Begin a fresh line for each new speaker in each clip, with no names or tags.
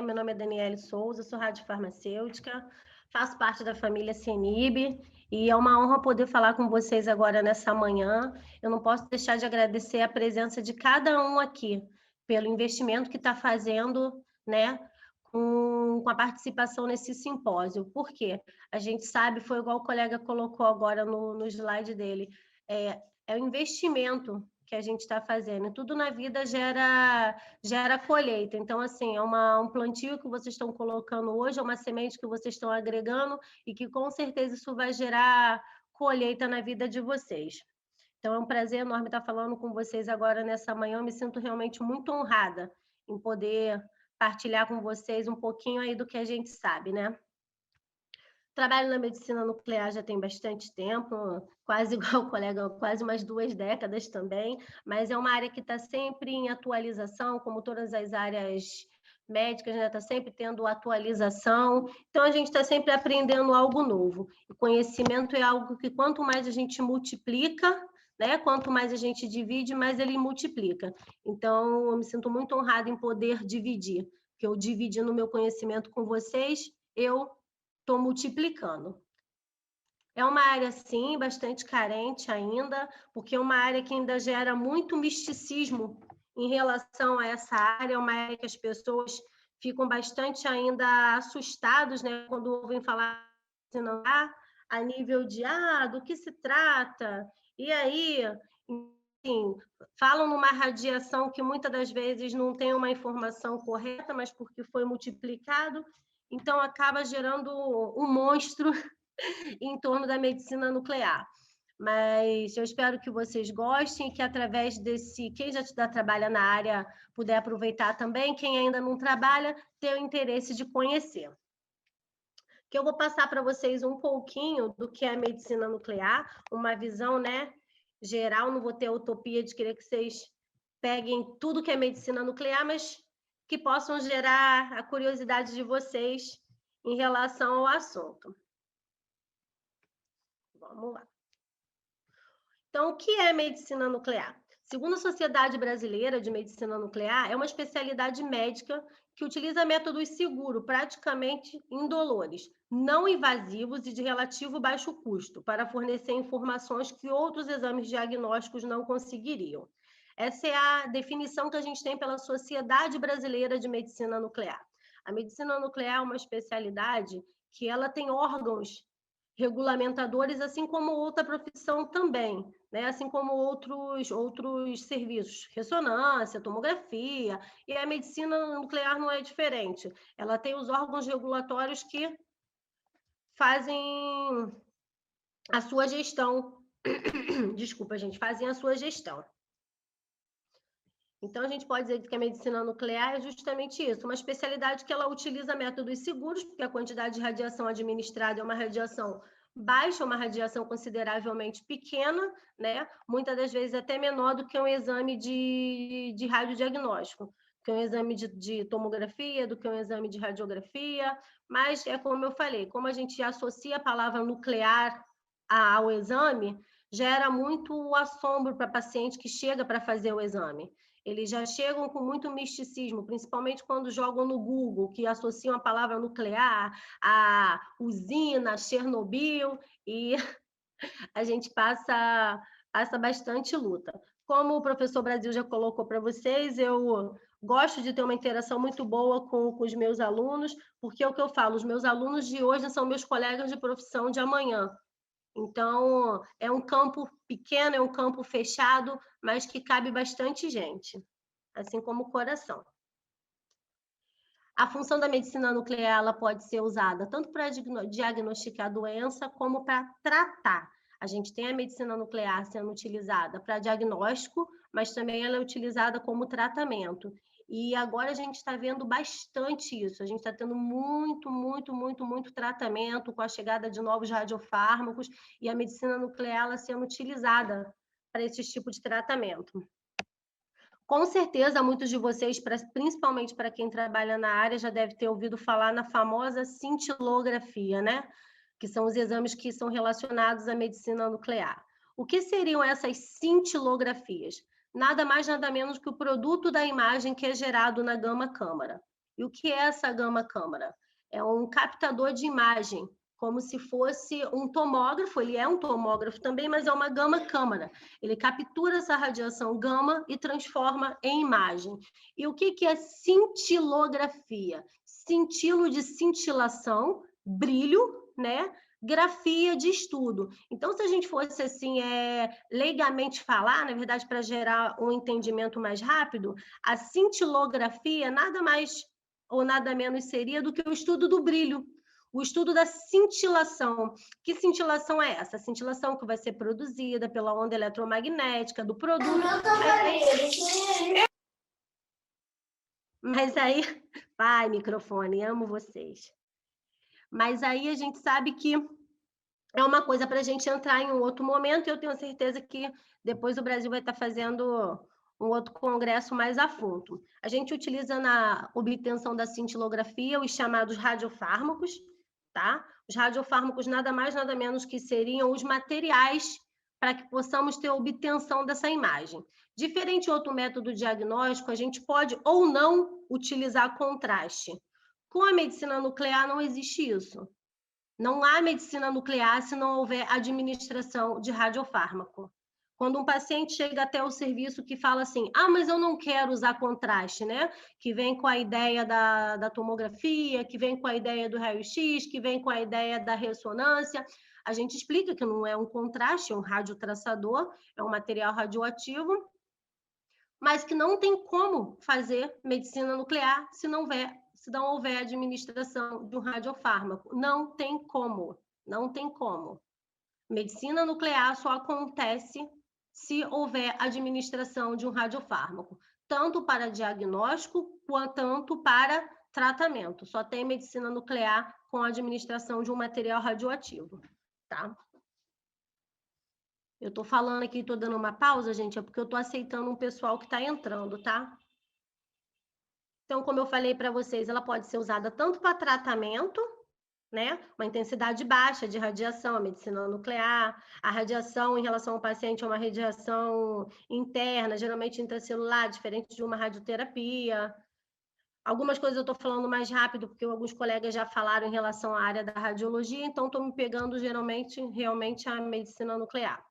Meu nome é Daniele Souza, sou radiofarmacêutica, faço parte da família CENIB e é uma honra poder falar com vocês agora nessa manhã. Eu não posso deixar de agradecer a presença de cada um aqui, pelo investimento que está fazendo, né, com a participação nesse simpósio. Por quê? A gente sabe, foi igual o colega colocou agora no slide dele, é o investimento que a gente está fazendo. Tudo na vida gera colheita. Então, assim, é um plantio que vocês estão colocando hoje, é uma semente que vocês estão agregando e que, com certeza, isso vai gerar colheita na vida de vocês. Então, é um prazer enorme estar falando com vocês agora nessa manhã. Eu me sinto realmente muito honrada em poder partilhar com vocês um pouquinho aí do que a gente sabe, né? Trabalho na medicina nuclear já tem bastante tempo, quase igual o colega, quase umas 2 décadas também, mas é uma área que está sempre em atualização, como todas as áreas médicas, né? Está sempre tendo atualização, então a gente está sempre aprendendo algo novo. O conhecimento é algo que quanto mais a gente multiplica, né? Quanto mais a gente divide, mais ele multiplica. Então, eu me sinto muito honrada em poder dividir, porque eu dividindo o meu conhecimento com vocês, eu estou multiplicando. É uma área, sim, bastante carente ainda, porque é uma área que ainda gera muito misticismo em relação a essa área, é uma área que as pessoas ficam bastante ainda assustados, né, quando ouvem falar a nível de, do que se trata? E aí, enfim, falam numa radiação que muitas das vezes não tem uma informação correta, mas porque foi multiplicado, então acaba gerando um monstro em torno da medicina nuclear. Mas eu espero que vocês gostem e que através desse, quem já trabalha na área puder aproveitar também, quem ainda não trabalha, ter o interesse de conhecer. Que eu vou passar para vocês um pouquinho do que é a medicina nuclear, uma visão, né, geral, não vou ter a utopia de querer que vocês peguem tudo que é medicina nuclear, mas que possam gerar a curiosidade de vocês em relação ao assunto. Vamos lá. Então, o que é medicina nuclear? Segundo a Sociedade Brasileira de Medicina Nuclear, é uma especialidade médica que utiliza métodos seguros, praticamente indolores, não invasivos e de relativo baixo custo, para fornecer informações que outros exames diagnósticos não conseguiriam. Essa é a definição que a gente tem pela Sociedade Brasileira de Medicina Nuclear. A medicina nuclear é uma especialidade que ela tem órgãos regulamentadores, assim como outra profissão também, né? Assim como outros serviços, ressonância, tomografia, e a medicina nuclear não é diferente. Ela tem os órgãos regulatórios que fazem a sua gestão. Desculpa, gente, fazem a sua gestão. Então, a gente pode dizer que a medicina nuclear é justamente isso, uma especialidade que ela utiliza métodos seguros, porque a quantidade de radiação administrada é uma radiação baixa, uma radiação consideravelmente pequena, né? Muitas das vezes até menor do que um exame de radiodiagnóstico, que é um exame de tomografia, do que um exame de radiografia, mas é como eu falei, como a gente associa a palavra nuclear ao exame, gera muito assombro para paciente que chega para fazer o exame. Eles já chegam com muito misticismo, principalmente quando jogam no Google, que associam a palavra nuclear a usina, Chernobyl, e a gente passa bastante luta. Como o professor Brasil já colocou para vocês, eu gosto de ter uma interação muito boa com os meus alunos, porque é o que eu falo, os meus alunos de hoje são meus colegas de profissão de amanhã. Então, é um campo pequeno, é um campo fechado, mas que cabe bastante gente, assim como o coração. A função da medicina nuclear ela pode ser usada tanto para diagnosticar a doença como para tratar. A gente tem a medicina nuclear sendo utilizada para diagnóstico, mas também ela é utilizada como tratamento. E agora a gente está vendo bastante isso. A gente está tendo muito tratamento com a chegada de novos radiofármacos e a medicina nuclear ela sendo utilizada para esse tipo de tratamento. Com certeza, muitos de vocês, principalmente para quem trabalha na área, já deve ter ouvido falar na famosa cintilografia, né? Que são os exames que são relacionados à medicina nuclear. O que seriam essas cintilografias? Nada mais, nada menos que o produto da imagem que é gerado na gama-câmara. E o que é essa gama-câmara? É um captador de imagem, como se fosse um tomógrafo, ele é um tomógrafo também, mas é uma gama-câmara. Ele captura essa radiação gama e transforma em imagem. E o que é cintilografia? Cintilo de cintilação, brilho, né? Grafia de estudo. Então, se a gente fosse assim, leigamente falar, na verdade, para gerar um entendimento mais rápido, a cintilografia nada mais ou nada menos seria do que o estudo do brilho, o estudo da cintilação. Que cintilação é essa? A cintilação que vai ser produzida pela onda eletromagnética do produto. Mas aí, vai, microfone, amo vocês. Mas aí a gente sabe que é uma coisa para a gente entrar em um outro momento, e eu tenho certeza que depois o Brasil vai estar fazendo um outro congresso mais a fundo. A gente utiliza na obtenção da cintilografia os chamados radiofármacos, tá? Os radiofármacos nada mais, nada menos que seriam os materiais para que possamos ter a obtenção dessa imagem. Diferente de outro método diagnóstico, a gente pode ou não utilizar contraste. Com a medicina nuclear não existe isso. Não há medicina nuclear se não houver administração de radiofármaco. Quando um paciente chega até o serviço que fala assim, mas eu não quero usar contraste, né? Que vem com a ideia da tomografia, que vem com a ideia do raio-x, que vem com a ideia da ressonância. A gente explica que não é um contraste, é um radiotraçador, é um material radioativo, mas que não tem como fazer medicina nuclear se não houver administração de um radiofármaco. Não tem como, não tem como. Medicina nuclear só acontece se houver administração de um radiofármaco, tanto para diagnóstico quanto para tratamento. Só tem medicina nuclear com a administração de um material radioativo, tá? Eu estou falando aqui, estou dando uma pausa, gente, é porque eu estou aceitando um pessoal que está entrando, tá? Então, como eu falei para vocês, ela pode ser usada tanto para tratamento, né? Uma intensidade baixa de radiação, a medicina nuclear, a radiação em relação ao paciente é uma radiação interna, geralmente intracelular, diferente de uma radioterapia. Algumas coisas eu estou falando mais rápido, porque alguns colegas já falaram em relação à área da radiologia, então estou me pegando realmente a medicina nuclear.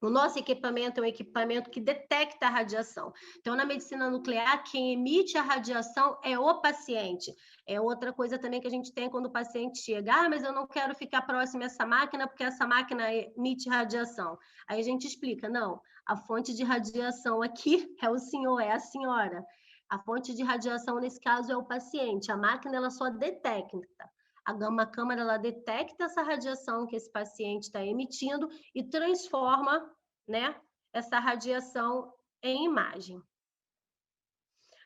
O nosso equipamento é um equipamento que detecta a radiação. Então, na medicina nuclear, quem emite a radiação é o paciente. É outra coisa também que a gente tem quando o paciente chega. Mas eu não quero ficar próximo a essa máquina, porque essa máquina emite radiação. Aí a gente explica, não, a fonte de radiação aqui é o senhor, é a senhora. A fonte de radiação, nesse caso, é o paciente. A máquina, ela só detecta. A gama-câmara, ela detecta essa radiação que esse paciente está emitindo e transforma, né, essa radiação em imagem.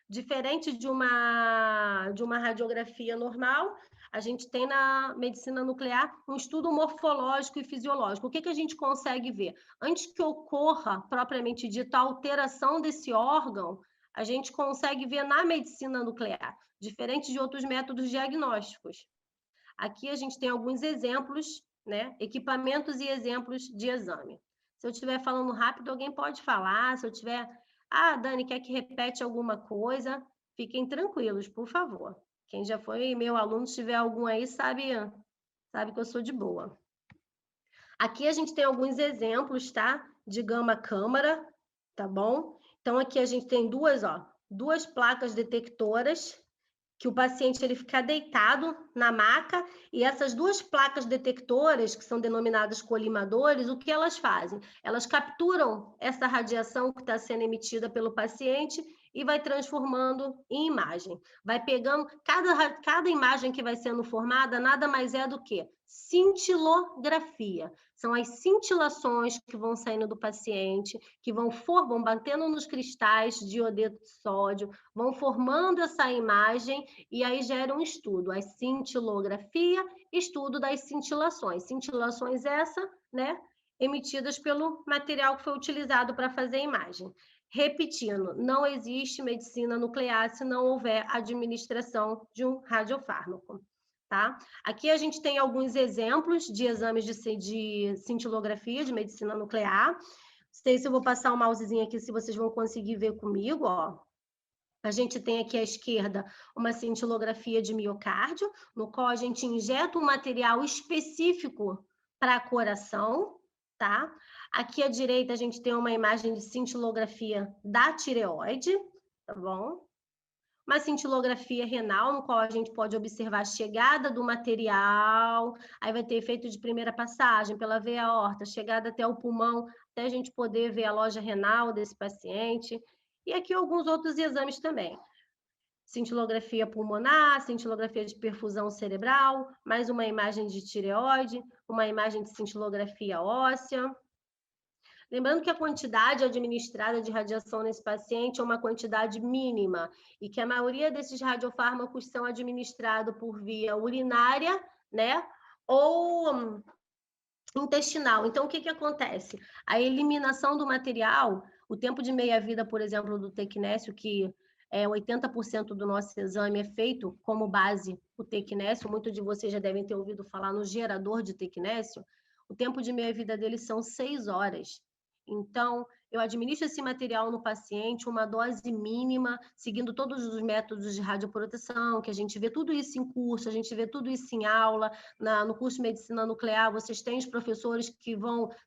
Diferente de uma radiografia normal, a gente tem na medicina nuclear um estudo morfológico e fisiológico. O que a gente consegue ver? Antes que ocorra, propriamente dita, a alteração desse órgão, a gente consegue ver na medicina nuclear, diferente de outros métodos diagnósticos. Aqui a gente tem alguns exemplos, né? Equipamentos e exemplos de exame. Se eu estiver falando rápido, alguém pode falar. Se eu tiver... Dani, quer que repete alguma coisa? Fiquem tranquilos, por favor. Quem já foi meu aluno, se tiver algum aí, sabe que eu sou de boa. Aqui a gente tem alguns exemplos, tá? De gama-câmara, tá bom? Então, aqui a gente tem duas placas detectoras, que o paciente ele fica deitado na maca, e essas duas placas detectoras, que são denominadas colimadores, o que elas fazem? Elas capturam essa radiação que está sendo emitida pelo paciente e vai transformando em imagem. Vai pegando, cada imagem que vai sendo formada nada mais é do que cintilografia. São as cintilações que vão saindo do paciente, que vão batendo nos cristais de iodeto de sódio, vão formando essa imagem e aí gera um estudo, a cintilografia, estudo das cintilações. Cintilações essa, né, emitidas pelo material que foi utilizado para fazer a imagem. Repetindo, não existe medicina nuclear se não houver administração de um radiofármaco. Tá? Aqui a gente tem alguns exemplos de exames de cintilografia de medicina nuclear. Não sei se eu vou passar o mousezinho aqui, se vocês vão conseguir ver comigo, ó. A gente tem aqui à esquerda uma cintilografia de miocárdio, no qual a gente injeta um material específico para coração, tá? Aqui à direita a gente tem uma imagem de cintilografia da tireoide, tá bom? Uma cintilografia renal, no qual a gente pode observar a chegada do material, aí vai ter efeito de primeira passagem pela veia aorta, chegada até o pulmão, até a gente poder ver a loja renal desse paciente. E aqui alguns outros exames também. Cintilografia pulmonar, cintilografia de perfusão cerebral, mais uma imagem de tireoide, uma imagem de cintilografia óssea. Lembrando que a quantidade administrada de radiação nesse paciente é uma quantidade mínima e que a maioria desses radiofármacos são administrados por via urinária, né, ou intestinal. Então, o que acontece? A eliminação do material, o tempo de meia-vida, por exemplo, do tecnécio, que 80% do nosso exame é feito como base o tecnécio, muitos de vocês já devem ter ouvido falar no gerador de tecnécio, o tempo de meia-vida dele são 6 horas. Então, eu administro esse material no paciente, uma dose mínima, seguindo todos os métodos de radioproteção, que a gente vê tudo isso em curso, a gente vê tudo isso em aula, no curso de medicina nuclear, vocês têm os professores que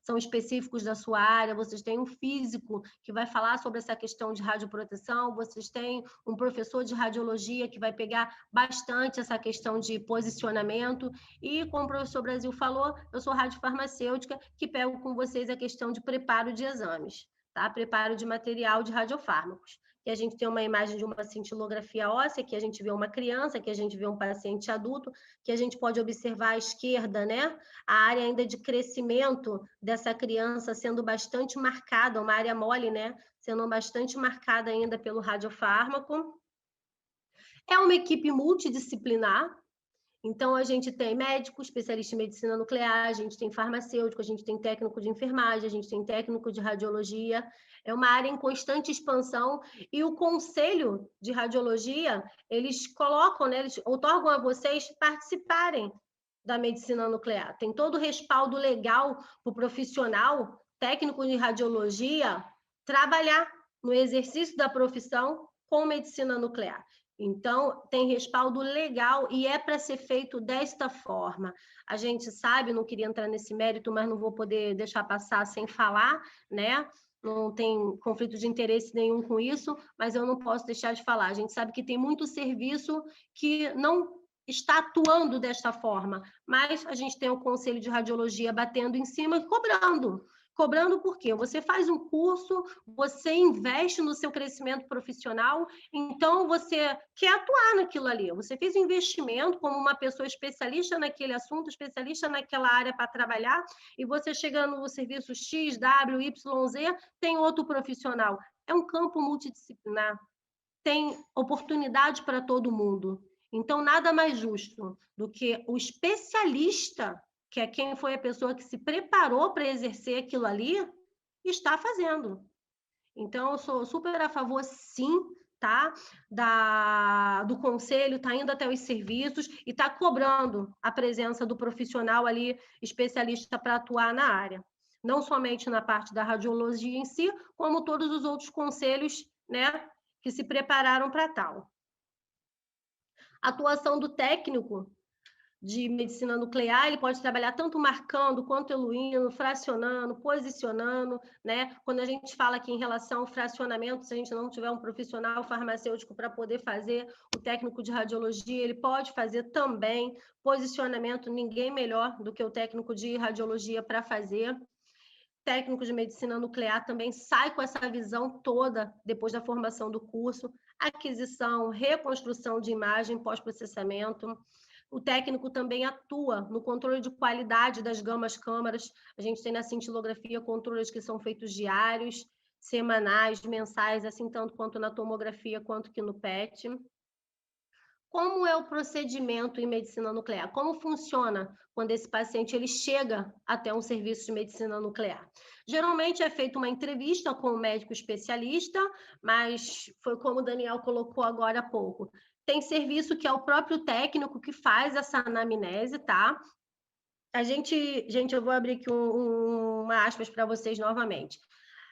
são específicos da sua área, vocês têm um físico que vai falar sobre essa questão de radioproteção, vocês têm um professor de radiologia que vai pegar bastante essa questão de posicionamento, e como o professor Brasil falou, eu sou radiofarmacêutica, que pego com vocês a questão de preparo de exames, tá? Preparo de material de radiofármacos. Que a gente tem uma imagem de uma cintilografia óssea, que a gente vê uma criança, que a gente vê um paciente adulto, que a gente pode observar à esquerda, né? A área ainda de crescimento dessa criança sendo bastante marcada, uma área mole, né? Sendo bastante marcada ainda pelo radiofármaco. É uma equipe multidisciplinar, então, a gente tem médico, especialista em medicina nuclear, a gente tem farmacêutico, a gente tem técnico de enfermagem, a gente tem técnico de radiologia. É uma área em constante expansão e o Conselho de Radiologia, eles colocam, né, eles otorgam a vocês participarem da medicina nuclear. Tem todo o respaldo legal para o profissional técnico de radiologia trabalhar no exercício da profissão com medicina nuclear. Então, tem respaldo legal e é para ser feito desta forma. A gente sabe, não queria entrar nesse mérito, mas não vou poder deixar passar sem falar, né? Não tem conflito de interesse nenhum com isso, mas eu não posso deixar de falar. A gente sabe que tem muito serviço que não está atuando desta forma, mas a gente tem o Conselho de Radiologia batendo em cima e cobrando. Cobrando por quê? Você faz um curso, você investe no seu crescimento profissional, então você quer atuar naquilo ali. Você fez um investimento como uma pessoa especialista naquele assunto, especialista naquela área para trabalhar, e você chega no serviço X, W, Y, Z, tem outro profissional. É um campo multidisciplinar. Tem oportunidade para todo mundo. Então, nada mais justo do que o especialista, que é quem foi a pessoa que se preparou para exercer aquilo ali, está fazendo. Então, eu sou super a favor, sim, tá? Do conselho, tá indo até os serviços e tá cobrando a presença do profissional ali, especialista para atuar na área. Não somente na parte da radiologia em si, como todos os outros conselhos, né, que se prepararam para tal. A atuação do técnico de medicina nuclear, ele pode trabalhar tanto marcando, quanto eluindo, fracionando, posicionando, né? Quando a gente fala aqui em relação ao fracionamento, se a gente não tiver um profissional farmacêutico para poder fazer, o técnico de radiologia, ele pode fazer também posicionamento, ninguém melhor do que o técnico de radiologia para fazer. Técnico de medicina nuclear também sai com essa visão toda depois da formação do curso, aquisição, reconstrução de imagem pós-processamento. O técnico também atua no controle de qualidade das gamas-câmaras. A gente tem na cintilografia controles que são feitos diários, semanais, mensais, assim tanto quanto na tomografia quanto que no PET. Como é o procedimento em medicina nuclear? Como funciona quando esse paciente ele chega até um serviço de medicina nuclear? Geralmente é feita uma entrevista com o médico especialista, mas foi como o Daniel colocou agora há pouco. Tem serviço que é o próprio técnico que faz essa anamnese, tá? Gente, eu vou abrir aqui uma aspas para vocês novamente.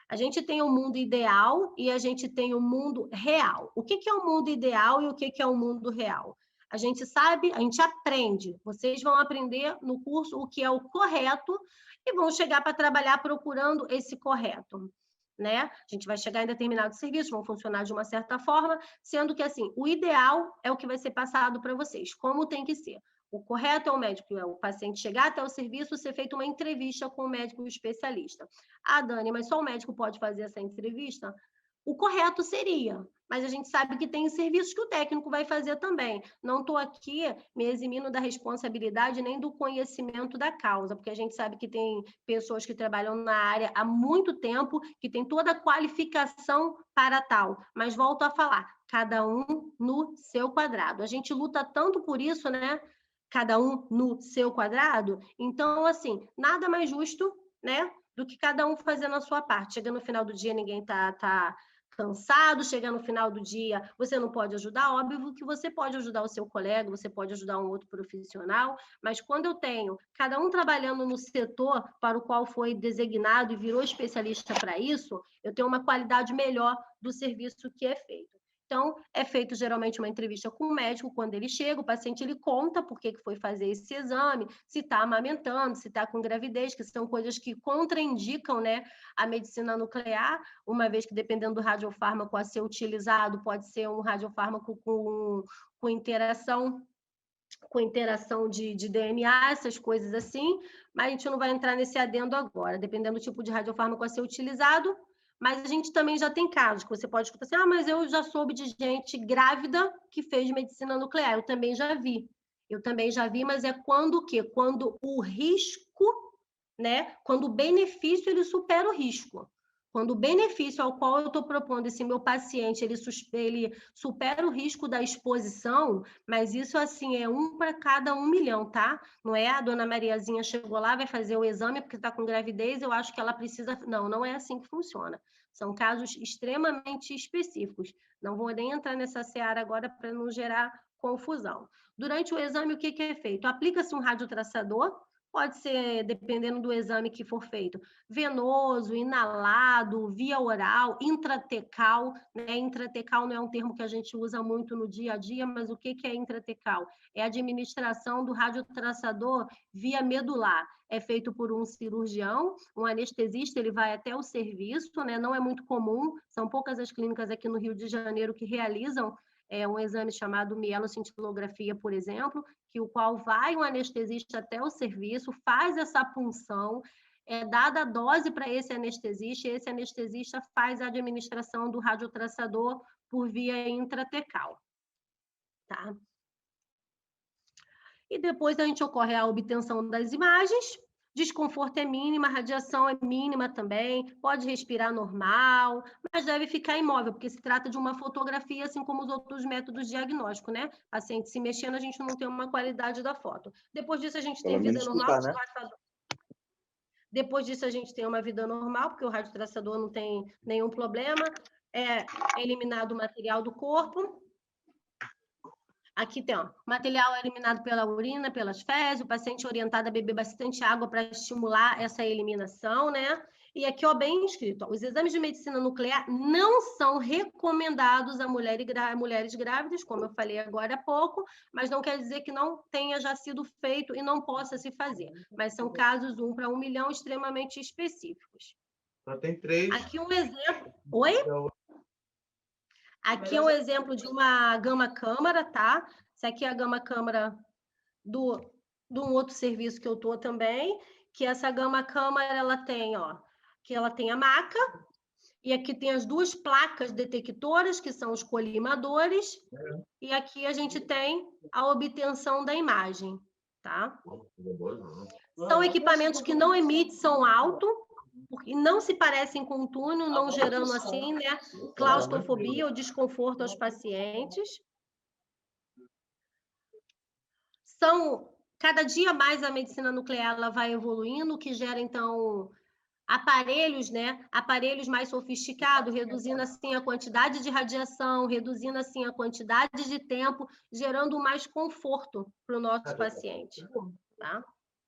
A gente tem o mundo ideal e a gente tem o mundo real. O que é o mundo ideal e o que é o mundo real? A gente sabe, a gente aprende. Vocês vão aprender no curso o que é o correto e vão chegar para trabalhar procurando esse correto. Né? A gente vai chegar em determinados serviços, vão funcionar de uma certa forma, sendo que assim, o ideal é o que vai ser passado para vocês, como tem que ser. O correto é o médico, é o paciente chegar até o serviço, ser feita uma entrevista com o médico especialista. Ah, Dani, mas só o médico pode fazer essa entrevista? O correto seria, mas a gente sabe que tem serviços que o técnico vai fazer também. Não estou aqui me eximindo da responsabilidade nem do conhecimento da causa, porque a gente sabe que tem pessoas que trabalham na área há muito tempo, que tem toda a qualificação para tal. Mas volto a falar, cada um no seu quadrado. A gente luta tanto por isso, né? Cada um no seu quadrado. Então, assim, nada mais justo, né, do que cada um fazendo a sua parte. Chega no final do dia, ninguém tá cansado, chega no final do dia, você não pode ajudar, óbvio que você pode ajudar o seu colega, você pode ajudar um outro profissional, mas quando eu tenho cada um trabalhando no setor para o qual foi designado e virou especialista para isso, eu tenho uma qualidade melhor do serviço que é feito. Então, é feito geralmente uma entrevista com o médico, quando ele chega, o paciente ele conta por que foi fazer esse exame, se está amamentando, se está com gravidez, que são coisas que contraindicam, né, a medicina nuclear, uma vez que dependendo do radiofármaco a ser utilizado, pode ser um radiofármaco com interação de DNA, essas coisas assim, mas a gente não vai entrar nesse adendo agora, dependendo do tipo de radiofármaco a ser utilizado. Mas a gente também já tem casos que você pode escutar assim, ah, mas eu já soube de gente grávida que fez medicina nuclear. Eu também já vi. Eu também já vi, mas é quando o quê? Quando o risco, né? Quando o benefício ele supera o risco. Quando o benefício ao qual eu estou propondo esse meu paciente, ele supera o risco da exposição, mas isso, assim, é 1 para cada 1 milhão, tá? Não é a dona Mariazinha chegou lá, vai fazer o exame porque está com gravidez, eu acho que ela precisa... Não, não é assim que funciona. São casos extremamente específicos. Não vou nem entrar nessa seara agora para não gerar confusão. Durante o exame, o que é feito? Aplica-se um radiotraçador, pode ser, dependendo do exame que for feito, venoso, inalado, via oral, intratecal, né? Intratecal não é um termo que a gente usa muito no dia a dia, mas o que é intratecal? É a administração do radiotraçador via medular. É feito por um cirurgião, um anestesista, ele vai até o serviço, né? Não é muito comum, são poucas as clínicas aqui no Rio de Janeiro que realizam um exame chamado mielocintilografia, por exemplo, que o qual vai um anestesista até o serviço, faz essa punção, é dada a dose para esse anestesista faz a administração do radiotraçador por via intratecal. Tá? E depois a gente ocorre a obtenção das imagens, desconforto é mínimo, a radiação é mínima também, pode respirar normal, mas deve ficar imóvel, porque se trata de uma fotografia, assim como os outros métodos diagnósticos, né? Paciente se mexendo, a gente não tem uma qualidade da foto. Depois disso, a gente tem vida normal. Né? Depois disso, a gente tem uma vida normal, porque o radiotraçador não tem nenhum problema. É eliminado o material do corpo. Aqui tem, ó, material eliminado pela urina, pelas fezes, o paciente orientado a beber bastante água para estimular essa eliminação, né? E aqui, ó, bem escrito, ó, os exames de medicina nuclear não são recomendados a mulheres grávidas, como eu falei agora há pouco, mas não quer dizer que não tenha já sido feito e não possa se fazer. Mas são casos 1 para 1 milhão extremamente específicos.
Só tem 3.
Aqui um exemplo. Oi? Aqui é um exemplo de uma gama-câmara, tá? Essa aqui é a gama-câmara de um outro serviço que eu estou também, que essa gama-câmara, ela tem, ó, que ela tem a maca, e aqui tem as 2 placas detectoras, que são os colimadores, e aqui a gente tem a obtenção da imagem, tá? São equipamentos que não emitem som alto, porque não se parecem com o túnel, não gerando assim, né, claustrofobia ou desconforto aos pacientes. Cada dia mais a medicina nuclear ela vai evoluindo, o que gera, então, aparelhos, né, aparelhos mais sofisticados, reduzindo, assim, a quantidade de radiação, reduzindo, assim, a quantidade de tempo, gerando mais conforto para o nosso paciente, tá?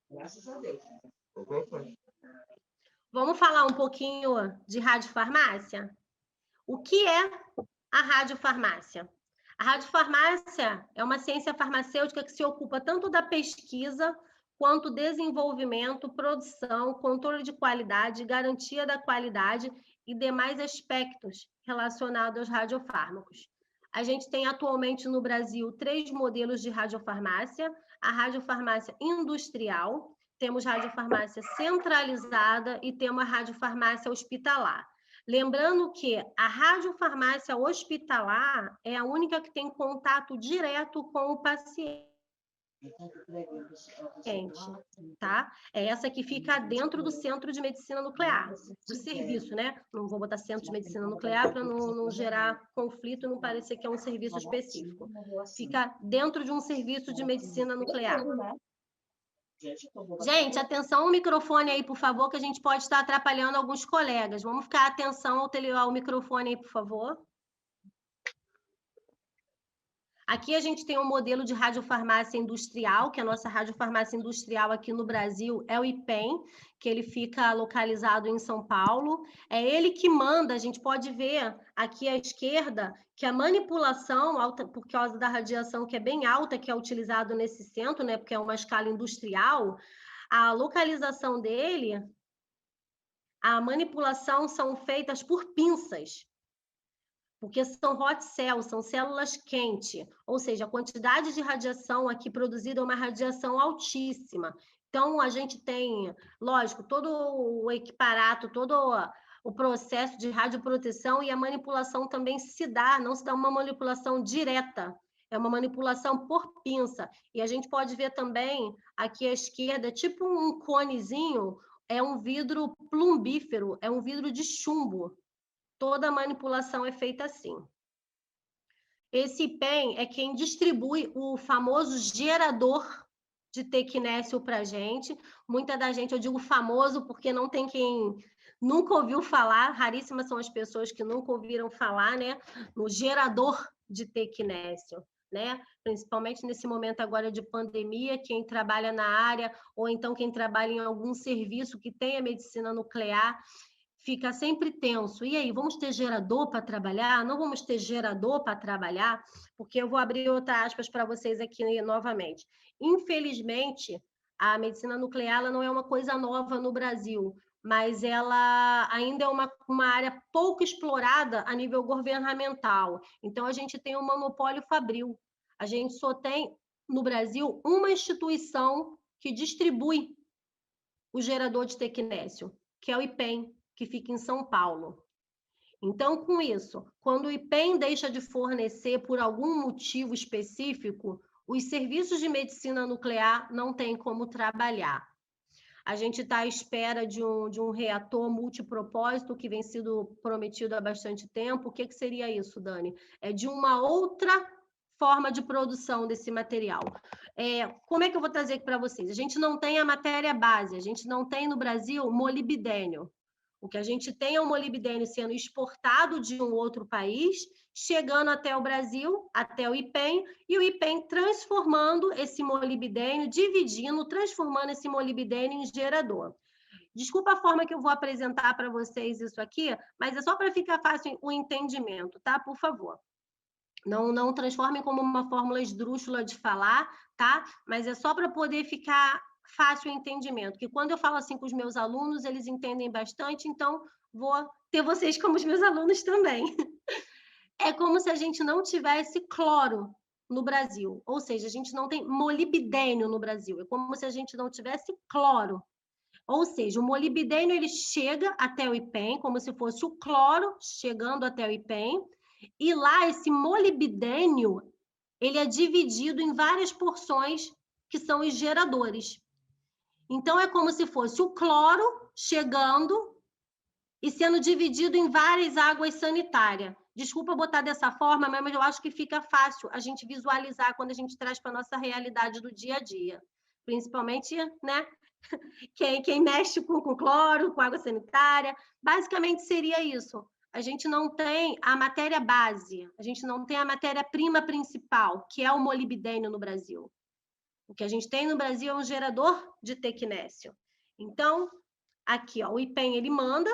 Graças a Deus.
Vamos falar um pouquinho de radiofarmácia? O que é a radiofarmácia? A radiofarmácia é uma ciência farmacêutica que se ocupa tanto da pesquisa quanto desenvolvimento, produção, controle de qualidade, garantia da qualidade e demais aspectos relacionados aos radiofármacos. A gente tem atualmente no Brasil 3 modelos de radiofarmácia: a radiofarmácia industrial, temos radiofarmácia centralizada e temos a radiofarmácia hospitalar. Lembrando que a radiofarmácia hospitalar é a única que tem contato direto com o paciente, tá? É essa que fica dentro do Centro de Medicina Nuclear, do serviço, né? Não vou botar Centro de Medicina Nuclear para não gerar conflito e não parecer que é um serviço específico. Fica dentro de um serviço de medicina nuclear. Gente, atenção ao microfone aí, por favor, que a gente pode estar atrapalhando alguns colegas. Vamos ficar atenção ao microfone aí, por favor. Aqui a gente tem um modelo de radiofarmácia industrial, que a nossa radiofarmácia industrial aqui no Brasil é o IPEM, que ele fica localizado em São Paulo. É ele que manda, a gente pode ver aqui à esquerda, que a manipulação, alta, por causa da radiação que é bem alta, que é utilizado nesse centro, né, porque é uma escala industrial, a localização dele, a manipulação são feitas por pinças, porque são hot cells, são células quentes, ou seja, a quantidade de radiação aqui produzida é uma radiação altíssima. Então, a gente tem, lógico, todo o equiparato, todo o processo de radioproteção e a manipulação também se dá, não se dá uma manipulação direta, é uma manipulação por pinça. E a gente pode ver também aqui à esquerda, tipo um conezinho, é um vidro plumbífero, é um vidro de chumbo. Toda manipulação é feita assim. Esse IPEM é quem distribui o famoso gerador de tequinésio para a gente. Muita da gente, eu digo famoso porque não tem quem nunca ouviu falar, raríssimas são as pessoas que nunca ouviram falar, né, no gerador de tequinésio, né? Principalmente nesse momento agora de pandemia, quem trabalha na área ou então quem trabalha em algum serviço que tenha medicina nuclear, fica sempre tenso. E aí, vamos ter gerador para trabalhar? Não vamos ter gerador para trabalhar? Porque eu vou abrir outra aspas para vocês aqui novamente. Infelizmente, a medicina nuclear ela não é uma coisa nova no Brasil, mas ela ainda é uma área pouco explorada a nível governamental. Então, a gente tem um monopólio fabril. A gente só tem, no Brasil, uma instituição que distribui o gerador de tequinésio, que é o IPEM, que fica em São Paulo. Então, com isso, quando o IPEM deixa de fornecer por algum motivo específico, os serviços de medicina nuclear não têm como trabalhar. A gente está à espera de um reator multipropósito que vem sido prometido há bastante tempo. O que seria isso, Dani? É de uma outra forma de produção desse material. Como é que eu vou trazer aqui para vocês? A gente não tem a matéria base, a gente não tem no Brasil molibdênio. O que a gente tem é o molibdênio sendo exportado de um outro país, chegando até o Brasil, até o IPEM, e o IPEM transformando esse molibdênio, dividindo, transformando esse molibdênio em gerador. Desculpa a forma que eu vou apresentar para vocês isso aqui, mas é só para ficar fácil o entendimento, tá? Por favor. Não transformem como uma fórmula esdrúxula de falar, tá? Mas é só para poder ficar fácil o entendimento, que quando eu falo assim com os meus alunos, eles entendem bastante, então vou ter vocês como os meus alunos também. É como se a gente não tivesse cloro no Brasil, ou seja, a gente não tem molibdênio no Brasil, é como se a gente não tivesse cloro. Ou seja, o molibdênio ele chega até o IPEM, como se fosse o cloro chegando até o IPEM, e lá esse molibdênio ele é dividido em várias porções que são os geradores. Então, é como se fosse o cloro chegando e sendo dividido em várias águas sanitárias. Desculpa botar dessa forma, mas eu acho que fica fácil a gente visualizar quando a gente traz para a nossa realidade do dia a dia. Principalmente, né? Quem mexe com cloro, com água sanitária. Basicamente, seria isso. A gente não tem a matéria base, a gente não tem a matéria-prima principal, que é o molibdênio no Brasil. O que a gente tem no Brasil é um gerador de tequinésio. Então, Aqui, ó, o IPEM, ele manda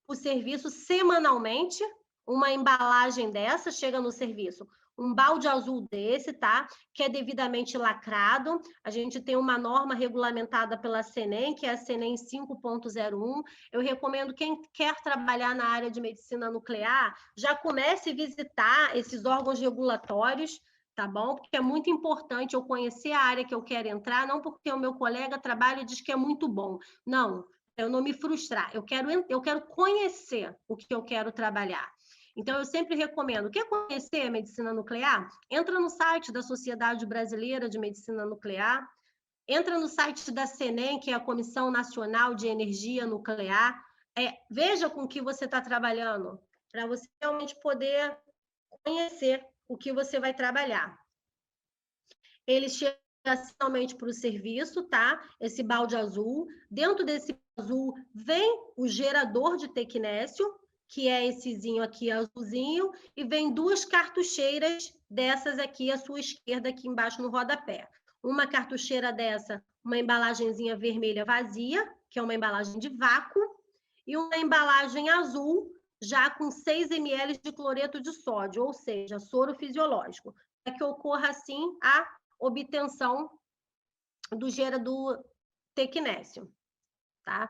o serviço semanalmente, uma embalagem dessa chega no serviço, um balde azul desse, tá? Que é devidamente lacrado. A gente tem uma norma regulamentada pela CENEM, que é a CENEM 5.01. Eu recomendo quem quer trabalhar na área de medicina nuclear, já comece a visitar esses órgãos regulatórios, tá bom? Porque é muito importante eu conhecer a área que eu quero entrar, não porque o meu colega trabalha e diz que é muito bom. Não, eu não me frustrar. Eu quero conhecer o que eu quero trabalhar. Então, eu sempre recomendo, quer conhecer a medicina nuclear? Entra no site da Sociedade Brasileira de Medicina Nuclear, entra no site da CENEM, que é a Comissão Nacional de Energia Nuclear, veja com o que você está trabalhando, para você realmente poder conhecer o que você vai trabalhar. Ele chega finalmente para o serviço, tá? Esse balde azul. Dentro desse azul vem o gerador de tecnésio, que é essezinho aqui azulzinho, e vem duas cartucheiras dessas aqui à sua esquerda, aqui embaixo no rodapé. Uma cartucheira dessa, uma embalagenzinha vermelha vazia, que é uma embalagem de vácuo, e uma embalagem azul, já com 6 ml de cloreto de sódio, ou seja, soro fisiológico, para que ocorra, assim, a obtenção do tecnésio, tá?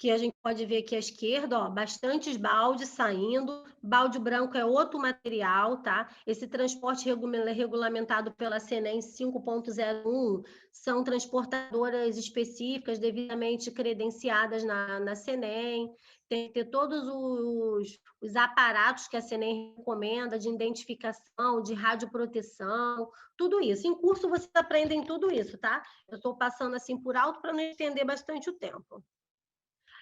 Que a gente pode ver aqui à esquerda, ó, bastantes baldes saindo. Balde branco é outro material, tá? Esse transporte regulamentado pela CENEM 5.01 são transportadoras específicas, devidamente credenciadas na CENEM. Tem que ter todos os aparatos que a CENEM recomenda de identificação, de radioproteção, tudo isso. Em curso vocês aprendem tudo isso, tá? Eu estou passando assim por alto para não estender bastante o tempo.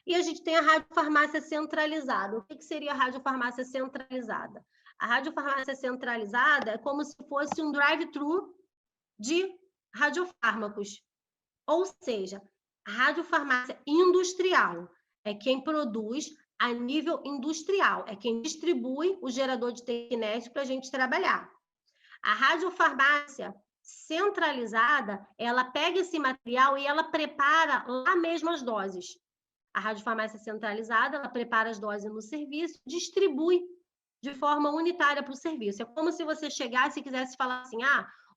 E a gente tem a radiofarmácia centralizada. O que seria a radiofarmácia centralizada? A radiofarmácia centralizada é como se fosse um drive-thru de radiofármacos. Ou seja, a radiofarmácia industrial é quem produz a nível industrial, é quem distribui o gerador de tecnésio para a gente trabalhar. A radiofarmácia centralizada, ela pega esse material e ela prepara lá mesmo as doses. A radiofarmácia centralizada, ela prepara as doses no serviço, distribui de forma unitária para o serviço. É como se você chegasse e quisesse falar assim,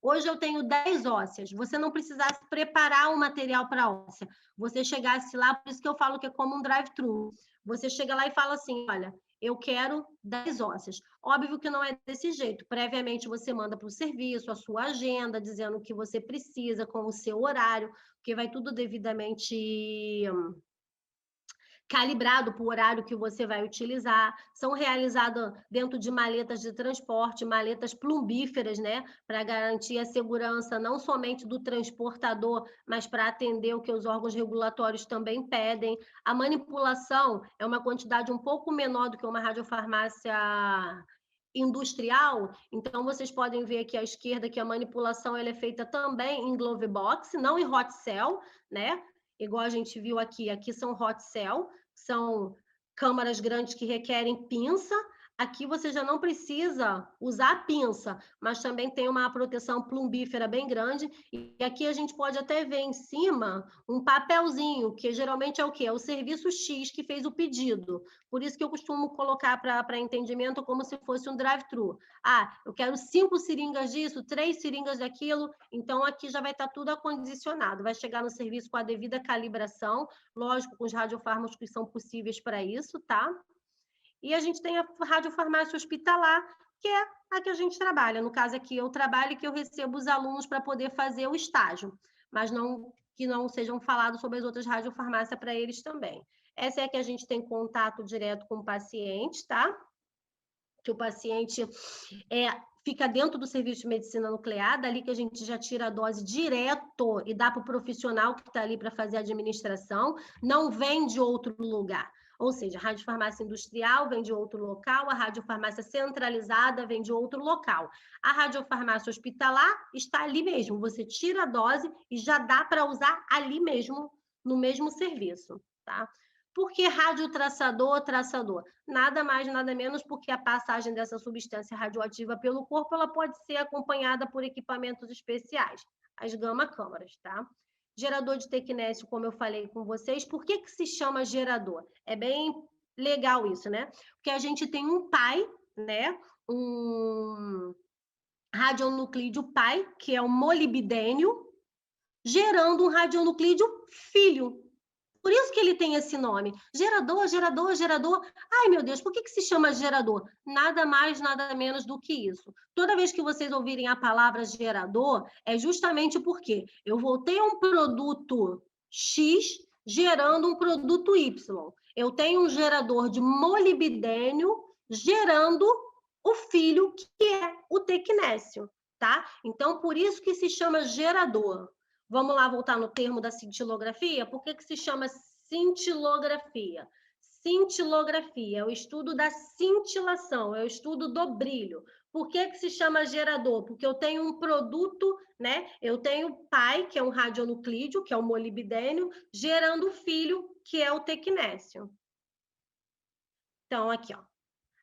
hoje eu tenho 10 ósseas. Você não precisasse preparar o material para a óssea. Você chegasse lá, por isso que eu falo que é como um drive-thru. Você chega lá e fala assim, olha, eu quero 10 ósseas. Óbvio que não é desse jeito. Previamente você manda para o serviço a sua agenda, dizendo o que você precisa, com o seu horário, porque vai tudo devidamente calibrado para o horário que você vai utilizar, são realizadas dentro de maletas de transporte, maletas plumbíferas, né, para garantir a segurança não somente do transportador, mas para atender o que os órgãos regulatórios também pedem. A manipulação é uma quantidade um pouco menor do que uma radiofarmácia industrial, então vocês podem ver aqui à esquerda que a manipulação ela é feita também em glove box, não em hot cell, né? Igual a gente viu aqui são hot cell, são câmaras grandes que requerem pinça. Aqui você já não precisa usar pinça, mas também tem uma proteção plumbífera bem grande. E aqui a gente pode até ver em cima um papelzinho, que geralmente é o quê? É o serviço X que fez o pedido. Por isso que eu costumo colocar para entendimento como se fosse um drive-thru. Eu quero 5 seringas disso, 3 seringas daquilo, então aqui já vai estar tudo acondicionado. Vai chegar no serviço com a devida calibração, lógico, com os radiofármacos que são possíveis para isso, tá? E a gente tem a radiofarmácia hospitalar, que é a que a gente trabalha. No caso aqui, eu trabalho e que eu recebo os alunos para poder fazer o estágio, mas não que não sejam falados sobre as outras radiofarmácias para eles também. Essa é a que a gente tem contato direto com o paciente, tá? Que o paciente fica dentro do serviço de medicina nuclear, dali que a gente já tira a dose direto e dá para o profissional que está ali para fazer a administração, não vem de outro lugar. Ou seja, a radiofarmácia industrial vem de outro local, a radiofarmácia centralizada vem de outro local. A radiofarmácia hospitalar está ali mesmo, você tira a dose e já dá para usar ali mesmo, no mesmo serviço, tá? Por que radiotraçador, traçador? Nada mais, nada menos porque a passagem dessa substância radioativa pelo corpo ela pode ser acompanhada por equipamentos especiais, as gama-câmaras, tá? Gerador de tecnésio, como eu falei com vocês, por que que se chama gerador? É bem legal isso, né? Porque a gente tem um pai, né? Um radionuclídeo pai, que é o molibdênio, gerando um radionuclídeo filho. Por isso que ele tem esse nome. Gerador, gerador, gerador. Ai, meu Deus, por que que se chama gerador? Nada mais, nada menos do que isso. Toda vez que vocês ouvirem a palavra gerador, é justamente porque eu vou ter um produto X gerando um produto Y. Eu tenho um gerador de molibdênio gerando o filho, que é o tecnésio, tá? Então, por isso que se chama gerador. Vamos lá voltar no termo da cintilografia? Por que que se chama cintilografia? Cintilografia é o estudo da cintilação, é o estudo do brilho. Por que que se chama gerador? Porque eu tenho um produto, né? Eu tenho pai, que é um radionuclídeo, que é o molibdênio, gerando filho, que é o tecnésio. Então, aqui, ó.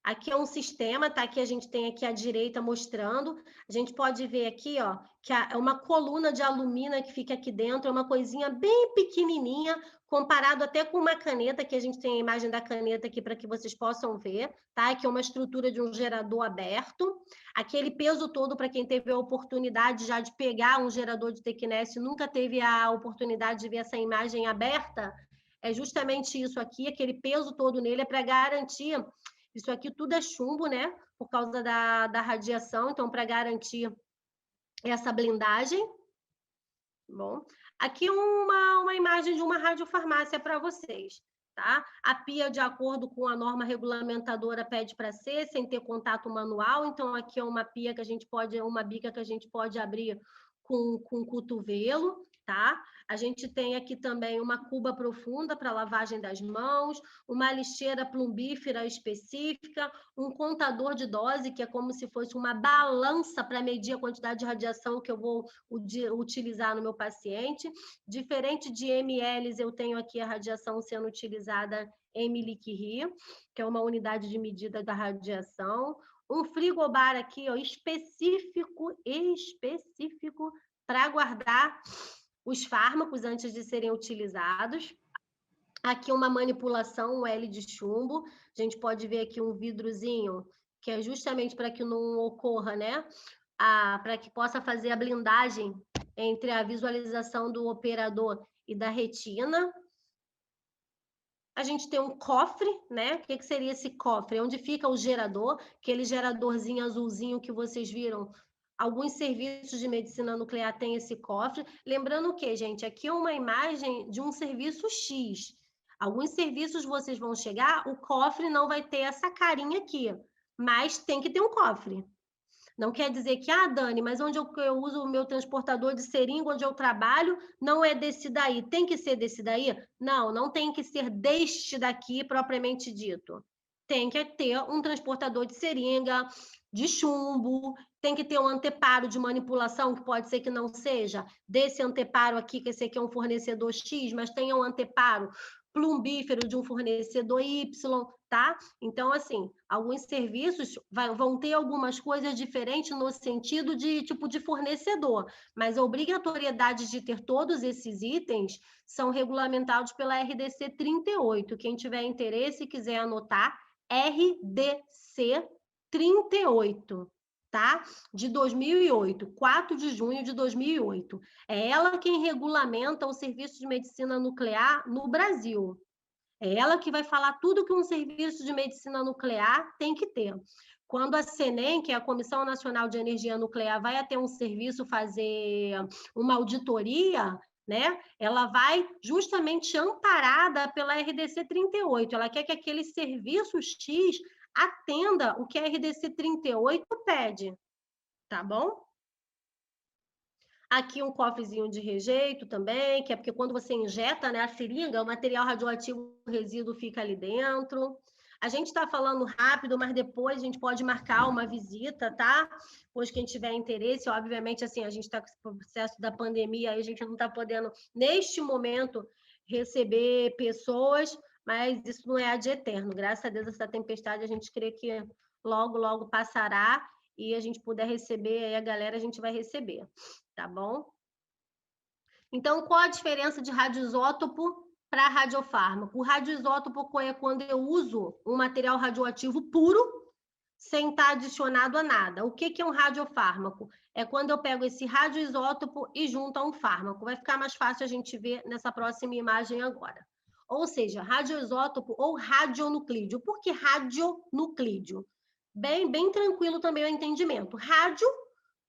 Aqui é um sistema, tá? Aqui a gente tem aqui à direita mostrando. A gente pode ver aqui, ó, que é uma coluna de alumina que fica aqui dentro, é uma coisinha bem pequenininha, comparado até com uma caneta, que a gente tem a imagem da caneta aqui para que vocês possam ver, tá? Aqui é uma estrutura de um gerador aberto. Aquele peso todo, para quem teve a oportunidade já de pegar um gerador de tecnésio, nunca teve a oportunidade de ver essa imagem aberta, é justamente isso aqui, aquele peso todo nele é para garantir. Isso aqui tudo é chumbo, né? Por causa da radiação, então, para garantir essa blindagem. Bom, aqui uma imagem de uma radiofarmácia para vocês, tá? A pia, de acordo com a norma regulamentadora, pede para ser sem ter contato manual, então aqui é uma pia que a gente pode, uma bica que a gente pode abrir com o cotovelo, tá? A gente tem aqui também uma cuba profunda para lavagem das mãos, uma lixeira plumbífera específica, um contador de dose, que é como se fosse uma balança para medir a quantidade de radiação que eu vou utilizar no meu paciente. Diferente de ml, eu tenho aqui a radiação sendo utilizada em milicurie, que é uma unidade de medida da radiação. Um frigobar aqui, ó, específico para guardar os fármacos antes de serem utilizados. Aqui uma manipulação, um L de chumbo. A gente pode ver aqui um vidrozinho, que é justamente para que não ocorra, né? Para que possa fazer a blindagem entre a visualização do operador e da retina. A gente tem um cofre, né? O que seria esse cofre? Onde fica o gerador, aquele geradorzinho azulzinho que vocês viram. Alguns serviços de medicina nuclear têm esse cofre. Lembrando que, gente, aqui é uma imagem de um serviço X. Alguns serviços vocês vão chegar, o cofre não vai ter essa carinha aqui, mas tem que ter um cofre. Não quer dizer que, Dani, mas onde eu uso o meu transportador de seringa, onde eu trabalho, não é desse daí. Tem que ser desse daí? Não, não tem que ser deste daqui, propriamente dito. Tem que ter um transportador de seringa, de chumbo, tem que ter um anteparo de manipulação, que pode ser que não seja desse anteparo aqui, que esse aqui é um fornecedor X, mas tenha um anteparo plumbífero de um fornecedor Y, tá? Então, assim, alguns serviços vão ter algumas coisas diferentes no sentido de tipo de fornecedor, mas a obrigatoriedade de ter todos esses itens são regulamentados pela RDC 38. Quem tiver interesse e quiser anotar, RDC 38. Tá? De 2008, 4 de junho de 2008. É ela quem regulamenta o serviço de medicina nuclear no Brasil. É ela que vai falar tudo que um serviço de medicina nuclear tem que ter. Quando a CENEM, que é a Comissão Nacional de Energia Nuclear, vai até um serviço fazer uma auditoria, né? Ela vai justamente amparada pela RDC 38. Ela quer que aquele serviço X atenda o que a RDC 38 pede, tá bom? Aqui um cofrezinho de rejeito também, que é porque quando você injeta, né, a seringa, o material radioativo, o resíduo fica ali dentro. A gente está falando rápido, mas depois a gente pode marcar uma visita, tá? Pois quem tiver interesse, obviamente, assim, a gente está com esse processo da pandemia, aí a gente não está podendo, neste momento, receber pessoas, mas isso não é ad eterno. Graças a Deus, essa tempestade, a gente crê que logo, logo passará e a gente puder receber, aí a galera a gente vai receber, tá bom? Então, qual a diferença de radioisótopo para radiofármaco? O radioisótopo é quando eu uso um material radioativo puro, sem estar adicionado a nada. O que é um radiofármaco? É quando eu pego esse radioisótopo e junto a um fármaco. Vai ficar mais fácil a gente ver nessa próxima imagem agora. Ou seja, radioisótopo ou radionuclídeo. Por que radionuclídeo? Bem tranquilo também o entendimento. Rádio,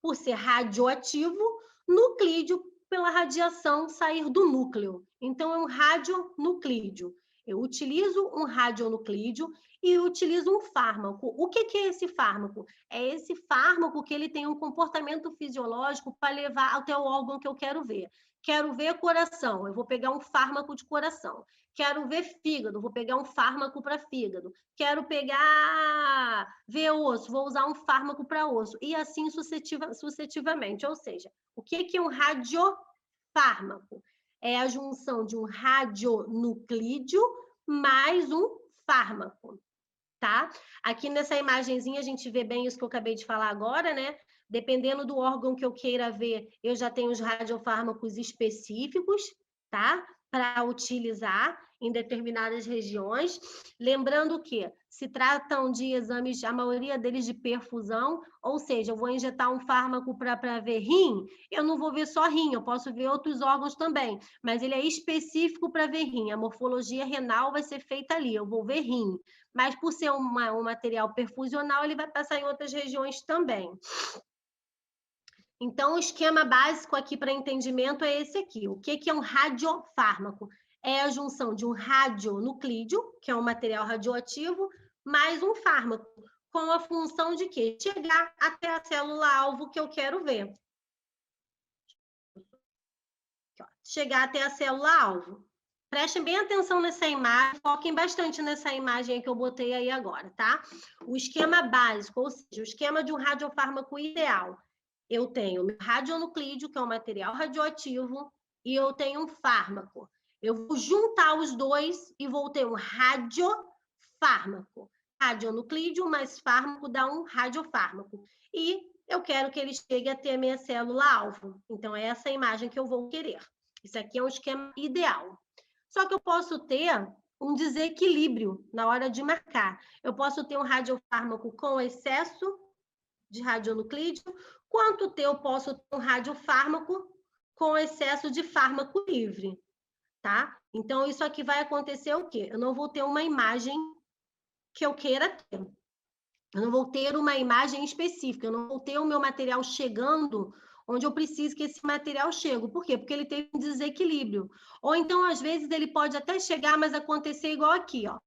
por ser radioativo, nuclídeo, pela radiação sair do núcleo. Então, é um radionuclídeo. Eu utilizo um radionuclídeo e utilizo um fármaco. O que é esse fármaco? É esse fármaco que ele tem um comportamento fisiológico para levar até o órgão que eu quero ver. Quero ver coração, eu vou pegar um fármaco de coração. Quero ver fígado, vou pegar um fármaco para fígado. Quero ver osso, vou usar um fármaco para osso. E assim sucessivamente. Ou seja, o que é um radiofármaco? É a junção de um radionuclídeo mais um fármaco, tá? Aqui nessa imagenzinha a gente vê bem isso que eu acabei de falar agora, né? Dependendo do órgão que eu queira ver, eu já tenho os radiofármacos específicos, tá? Para utilizar em determinadas regiões. Lembrando que se tratam de exames, a maioria deles de perfusão, ou seja, eu vou injetar um fármaco para ver rim, eu não vou ver só rim, eu posso ver outros órgãos também, mas ele é específico para ver rim. A morfologia renal vai ser feita ali, eu vou ver rim. Mas por ser um material perfusional, ele vai passar em outras regiões também. Então, o esquema básico aqui para entendimento é esse aqui. O que é um radiofármaco? É a junção de um radionuclídeo, que é um material radioativo, mais um fármaco, com a função de quê? Chegar até a célula-alvo que eu quero ver. Chegar até a célula-alvo. Prestem bem atenção nessa imagem, foquem bastante nessa imagem que eu botei aí agora, tá? O esquema básico, ou seja, o esquema de um radiofármaco ideal. Eu tenho o radionuclídeo, que é um material radioativo, e eu tenho um fármaco. Eu vou juntar os dois e vou ter um radiofármaco. Radionuclídeo mais fármaco dá um radiofármaco. E eu quero que ele chegue até a minha célula-alvo. Então, é essa imagem que eu vou querer. Isso aqui é um esquema ideal. Só que eu posso ter um desequilíbrio na hora de marcar. Eu posso ter um radiofármaco com excesso de radionuclídeo, quanto eu posso ter um radiofármaco com excesso de fármaco livre, tá? Então, isso aqui vai acontecer o quê? Eu não vou ter uma imagem que eu queira ter. Eu não vou ter uma imagem específica, eu não vou ter o meu material chegando onde eu preciso que esse material chegue. Por quê? Porque ele tem um desequilíbrio. Ou então, às vezes, ele pode até chegar, mas acontecer igual aqui, ó.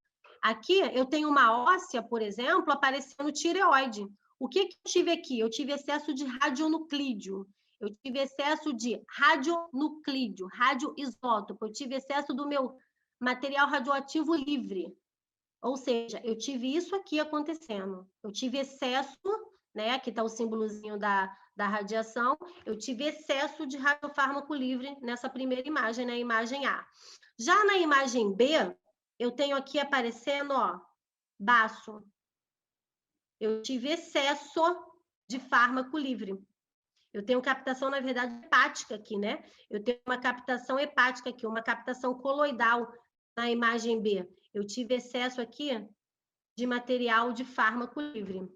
Aqui, eu tenho uma óssea, por exemplo, aparecendo tireoide. O que eu tive aqui? Eu tive excesso de radionuclídeo. Eu tive excesso de radionuclídeo, radioisótopo. Eu tive excesso do meu material radioativo livre. Ou seja, eu tive isso aqui acontecendo. Eu tive excesso, né? Aqui está o símbolozinho da radiação. Eu tive excesso de radiofármaco livre nessa primeira imagem, na imagem A. Já na imagem B, eu tenho aqui aparecendo, ó, baço. Eu tive excesso de fármaco livre. Eu tenho captação, na verdade, hepática aqui, né? Eu tenho uma captação hepática aqui, uma captação coloidal na imagem B. Eu tive excesso aqui de material de fármaco livre.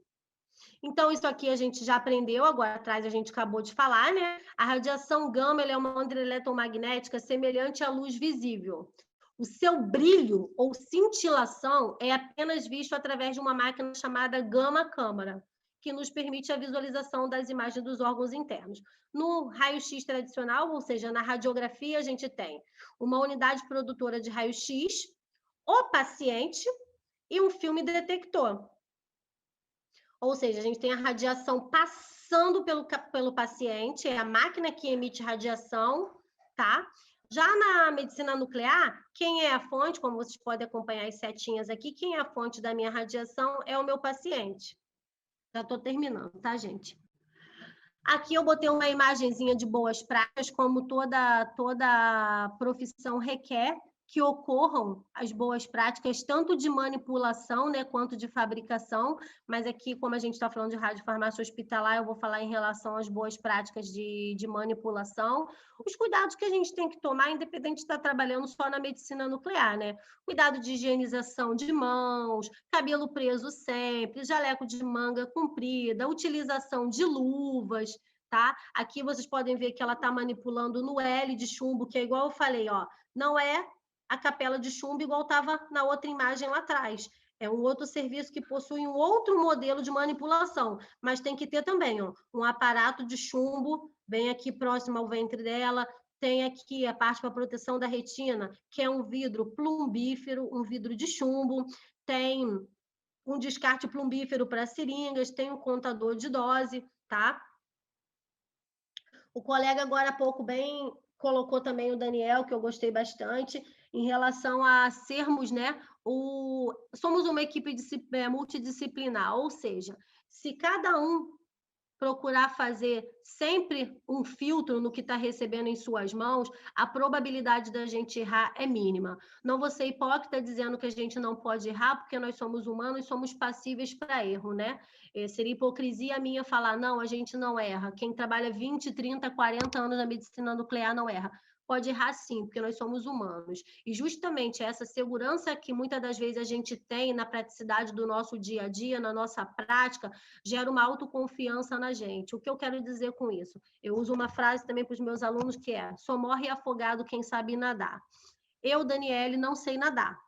Então, isso aqui a gente já aprendeu, agora atrás a gente acabou de falar, né? A radiação gama é uma onda eletromagnética semelhante à luz visível. O seu brilho ou cintilação é apenas visto através de uma máquina chamada gama-câmara, que nos permite a visualização das imagens dos órgãos internos. No raio-x tradicional, ou seja, na radiografia, a gente tem uma unidade produtora de raio-x, o paciente e um filme detector. Ou seja, a gente tem a radiação passando pelo paciente, é a máquina que emite radiação, tá? Já na medicina nuclear, quem é a fonte, como vocês podem acompanhar as setinhas aqui, quem é a fonte da minha radiação é o meu paciente. Já estou terminando, tá, gente? Aqui eu botei uma imagenzinha de boas práticas, como toda profissão requer, que ocorram as boas práticas, tanto de manipulação, né, quanto de fabricação, mas aqui, como a gente está falando de radiofarmácia hospitalar, eu vou falar em relação às boas práticas de manipulação, os cuidados que a gente tem que tomar, independente de estar trabalhando só na medicina nuclear, né? Cuidado de higienização de mãos, cabelo preso sempre, jaleco de manga comprida, utilização de luvas, tá? Aqui vocês podem ver que ela está manipulando no L de chumbo, que é igual eu falei, ó, não é a capela de chumbo igual estava na outra imagem lá atrás. É um outro serviço que possui um outro modelo de manipulação, mas tem que ter também, ó, um aparato de chumbo bem aqui próximo ao ventre dela. Tem aqui a parte para proteção da retina, que é um vidro plumbífero, um vidro de chumbo. Tem um descarte plumbífero para seringas, tem um contador de dose, tá? O colega agora há pouco bem colocou também o Daniel, que eu gostei bastante, em relação a sermos, né, somos uma equipe multidisciplinar, ou seja, se cada um procurar fazer sempre um filtro no que está recebendo em suas mãos, a probabilidade da gente errar é mínima. Não vou ser hipócrita dizendo que a gente não pode errar, porque nós somos humanos e somos passíveis para erro, né? Seria hipocrisia minha falar, não, a gente não erra. Quem trabalha 20, 30, 40 anos na medicina nuclear não erra. Pode errar sim, porque nós somos humanos. E justamente essa segurança que muitas das vezes a gente tem na praticidade do nosso dia a dia, na nossa prática, gera uma autoconfiança na gente. O que eu quero dizer com isso? Eu uso uma frase também para os meus alunos que é: só morre afogado quem sabe nadar. Eu, Daniele, não sei nadar.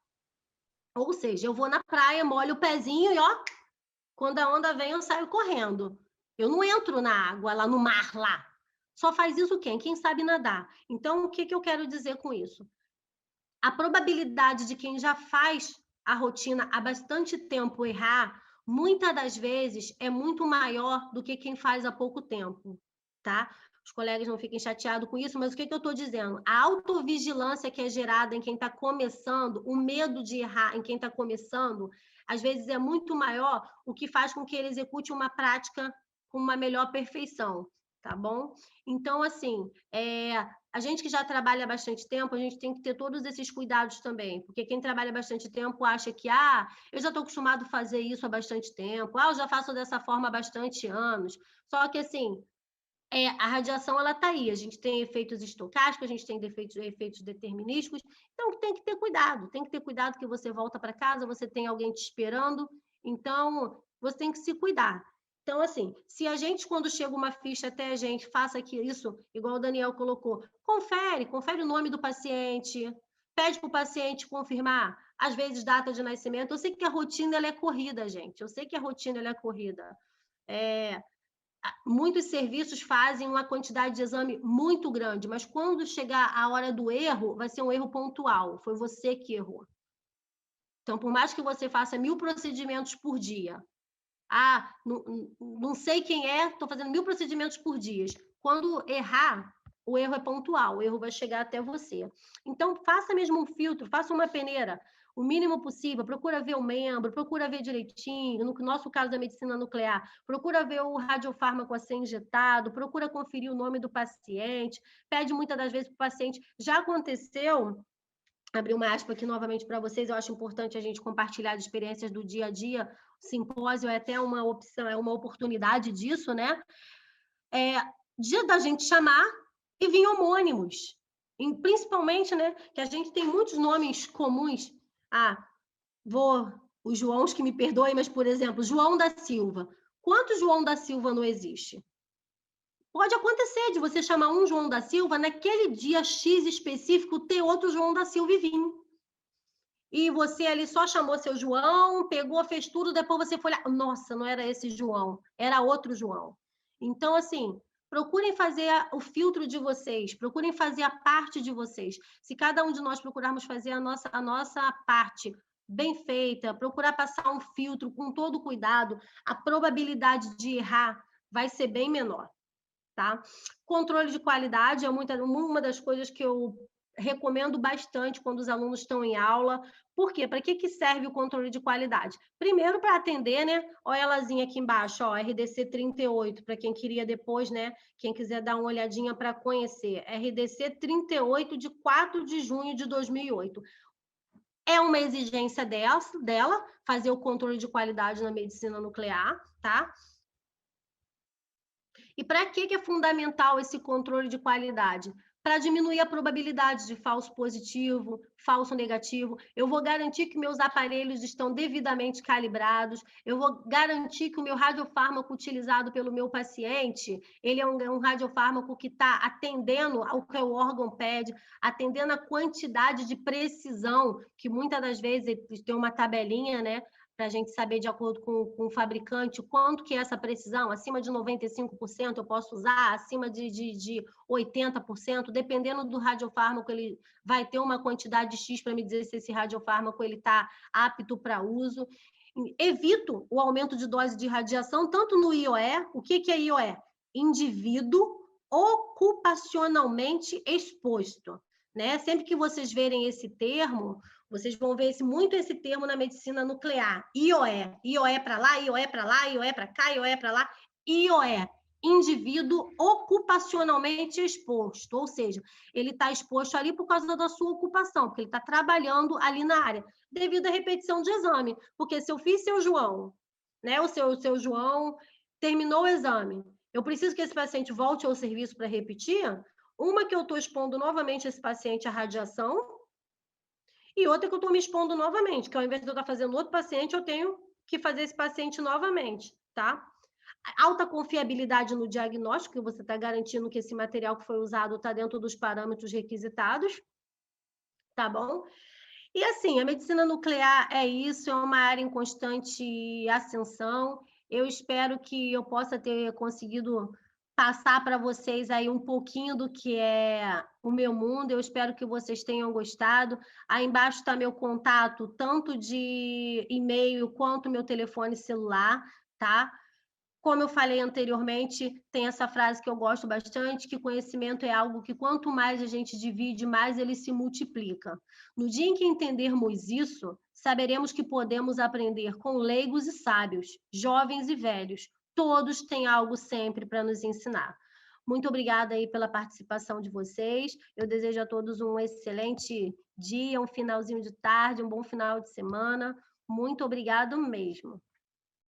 Ou seja, eu vou na praia, molho o pezinho e, ó, quando a onda vem, eu saio correndo. Eu não entro na água, lá no mar, lá. Só faz isso quem? Quem sabe nadar. Então, o que eu quero dizer com isso? A probabilidade de quem já faz a rotina há bastante tempo errar, muitas das vezes, é muito maior do que quem faz há pouco tempo, tá? Os colegas não fiquem chateados com isso, mas o que eu estou dizendo? A autovigilância que é gerada em quem está começando, o medo de errar em quem está começando, às vezes é muito maior, o que faz com que ele execute uma prática com uma melhor perfeição, tá bom? Então, assim, a gente que já trabalha há bastante tempo, a gente tem que ter todos esses cuidados também, porque quem trabalha há bastante tempo acha que, eu já estou acostumado a fazer isso há bastante tempo, eu já faço dessa forma há bastante anos. Só que, assim, a radiação, ela está aí, a gente tem efeitos estocásticos, a gente tem efeitos determinísticos, então tem que ter cuidado que você volta para casa, você tem alguém te esperando, então você tem que se cuidar. Então, assim, se a gente, quando chega uma ficha até a gente, faça aqui isso, igual o Daniel colocou, confere o nome do paciente, pede para o paciente confirmar, às vezes, data de nascimento. Eu sei que a rotina ela é corrida, gente, eu sei que a rotina ela é corrida. Muitos serviços fazem uma quantidade de exame muito grande, mas quando chegar a hora do erro, vai ser um erro pontual, foi você que errou. Então, por mais que você faça 1000 procedimentos por dia, não sei quem é, estou fazendo 1000 procedimentos por dia. Quando errar, o erro é pontual, o erro vai chegar até você. Então, faça mesmo um filtro, faça uma peneira, o mínimo possível, procura ver o membro, procura ver direitinho, no nosso caso da medicina nuclear, procura ver o radiofármaco a ser injetado, procura conferir o nome do paciente, pede muitas das vezes para o paciente. Já aconteceu, abrir uma aspa aqui novamente para vocês, eu acho importante a gente compartilhar as experiências do dia a dia, o simpósio é até uma opção, é uma oportunidade disso, né? Dia da gente chamar e vir homônimos. E, principalmente, né, que a gente tem muitos nomes comuns. Os Joãos que me perdoem, mas, por exemplo, João da Silva. Quantos João da Silva não existe? Pode acontecer de você chamar um João da Silva, naquele dia X específico, ter outro João da Silva e vir. E você ali só chamou seu João, pegou, fez tudo, depois você foi lá, nossa, não era esse João, era outro João. Então, assim, procurem fazer o filtro de vocês, procurem fazer a parte de vocês. Se cada um de nós procurarmos fazer a nossa parte bem feita, procurar passar um filtro com todo cuidado, a probabilidade de errar vai ser bem menor, tá? Controle de qualidade é uma das coisas que eu recomendo bastante quando os alunos estão em aula. Por quê? Para que serve o controle de qualidade? Primeiro, para atender, né? Olha elazinha aqui embaixo, ó, RDC 38, para quem queria depois, né? Quem quiser dar uma olhadinha para conhecer. RDC 38, de 4 de junho de 2008. É uma exigência dela fazer o controle de qualidade na medicina nuclear, tá? E para que é fundamental esse controle de qualidade? Para diminuir a probabilidade de falso positivo, falso negativo. Eu vou garantir que meus aparelhos estão devidamente calibrados, eu vou garantir que o meu radiofármaco utilizado pelo meu paciente, ele é um radiofármaco que está atendendo ao que o órgão pede, atendendo a quantidade de precisão, que muitas das vezes tem uma tabelinha, né? Para a gente saber, de acordo com o fabricante, quanto que é essa precisão, acima de 95% eu posso usar, acima de 80%, dependendo do radiofármaco, ele vai ter uma quantidade X para me dizer se esse radiofármaco está apto para uso. Evito o aumento de dose de radiação, tanto no IOE, o que é IOE? Indivíduo ocupacionalmente exposto. Né? Sempre que vocês verem esse termo, vocês vão ver muito esse termo na medicina nuclear, IOE. IOE para lá, IOE para lá, IOE para cá, IOE para lá. IOE, indivíduo ocupacionalmente exposto, ou seja, ele está exposto ali por causa da sua ocupação, porque ele está trabalhando ali na área, devido à repetição de exame. Porque se eu fiz seu João, né, o seu João terminou o exame, eu preciso que esse paciente volte ao serviço para repetir, uma que eu estou expondo novamente esse paciente à radiação, e outra que eu estou me expondo novamente, que ao invés de eu estar fazendo outro paciente, eu tenho que fazer esse paciente novamente, tá? Alta confiabilidade no diagnóstico, que você está garantindo que esse material que foi usado está dentro dos parâmetros requisitados, tá bom? E assim, a medicina nuclear é isso, é uma área em constante ascensão. Eu espero que eu possa ter conseguido passar para vocês aí um pouquinho do que é o meu mundo. Eu espero que vocês tenham gostado. Aí embaixo está meu contato, tanto de e-mail quanto meu telefone celular, tá? Como eu falei anteriormente, tem essa frase que eu gosto bastante, que conhecimento é algo que quanto mais a gente divide, mais ele se multiplica. No dia em que entendermos isso, saberemos que podemos aprender com leigos e sábios, jovens e velhos. Todos têm algo sempre para nos ensinar. Muito obrigada aí pela participação de vocês. Eu desejo a todos um excelente dia, um finalzinho de tarde, um bom final de semana. Muito obrigado mesmo.